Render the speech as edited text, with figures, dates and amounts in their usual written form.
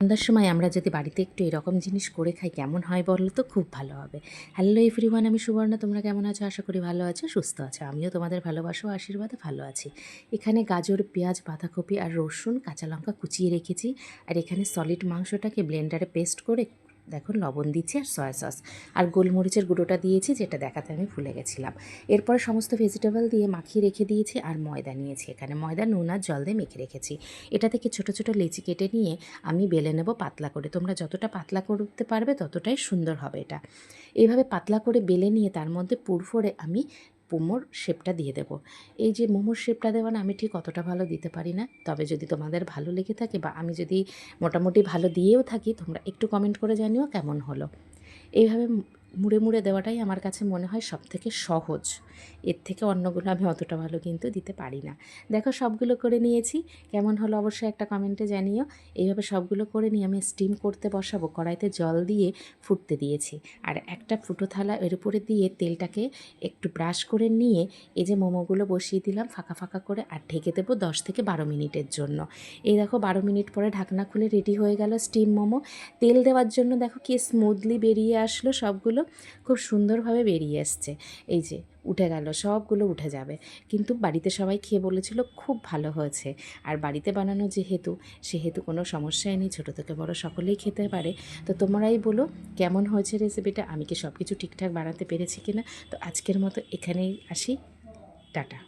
সন্ধ্যার সময় আমরা যদি বাড়িতে একটু এরকম জিনিস করে খাই কেমন হয় বলো তো? খুব ভালো হবে। হ্যালো এভরিওয়ান, আমি সুবর্ণা। তোমরা কেমন আছো? আশা করি ভালো আছো, সুস্থ আছো। আমিও তোমাদের ভালোবাসা ও আশীর্বাদে ভালো আছি। এখানে গাজর, পেঁয়াজ, বাঁধাকপি আর রসুন, কাঁচা লঙ্কা কুচিয়ে রেখেছি। আর এখানে সলিড মাংসটাকে ব্লেন্ডারে পেস্ট করে দেখো লবণ দিচ্ছি আর সয়া সস আর গোলমরিচের গুঁড়োটা দিয়েছি, যেটা দেখাতে আমি ভুলে গেছিলাম। এরপরে সমস্ত ভেজিটেবল দিয়ে মাখিয়ে রেখে দিয়েছি আর ময়দা নিয়েছি। এখানে ময়দা নুন আর জল দিয়ে মেখে রেখেছি। এটা থেকে ছোটো ছোটো লেচি কেটে নিয়ে আমি বেলে নেব পাতলা করে। তোমরা যতটা পাতলা করতে পারবে ততটাই সুন্দর হবে এটা। এইভাবে পাতলা করে বেলে নিয়ে তার মধ্যে পুর ভরে আমি মোমোর শেপটা দিয়ে দেবো। এই যে মোমোর শেপটা দেওয়া না, আমি ঠিক অতটা ভালো দিতে পারি না, তবে যদি তোমাদের ভালো লেগে থাকে বা আমি যদি মোটামুটি ভালো দিয়েও থাকি, তোমরা একটু কমেন্ট করে জানিও কেমন হলো। এইভাবে মুড়ে মুড়ে দেওয়াটাই আমার কাছে মনে হয় সবথেকে সহজ। এর থেকে অন্যগুলো আমি অতটা ভালো কিন্তু দিতে পারি না। দেখো সবগুলো করে নিয়েছি, কেমন হলো অবশ্যই একটা কমেন্টে জানিও। এইভাবে সবগুলো করে নিয়ে আমি স্টিম করতে বসাবো। কড়াইতে জল দিয়ে ফুটতে দিয়েছি, আর একটা ফুটো থালা এর উপরে দিয়ে তেলটাকে একটু ব্রাশ করে নিয়ে এই যে মোমোগুলো বসিয়ে দিলাম ফাঁকা ফাঁকা করে, আর ঢেকে দেবো 10 থেকে 12 মিনিটের জন্য। এই দেখো 12 মিনিট পরে ঢাকনা খুলে রেডি হয়ে গেল স্টিম মোমো। তেল দেওয়ার জন্য দেখো কি স্মুথলি বেরিয়ে আসলো, সবগুলো খুব সুন্দরভাবে বেরিয়ে এসছে। এই যে উঠে গেল, সবগুলো উঠে যাবে। কিন্তু বাড়িতে সবাই খেয়ে বলেছিল খুব ভালো হয়েছে। আর বাড়িতে বানানো যেহেতু, সেহেতু কোনো সমস্যাই নেই, ছোটো থেকে বড় সকলেই খেতে পারে। তো তোমরাই বলো কেমন হয়েছে রেসিপিটা, আমি কি সব কিছু ঠিকঠাক বানাতে পেরেছি কিনা। তো আজকের মতো এখানেই আসি, টাটা।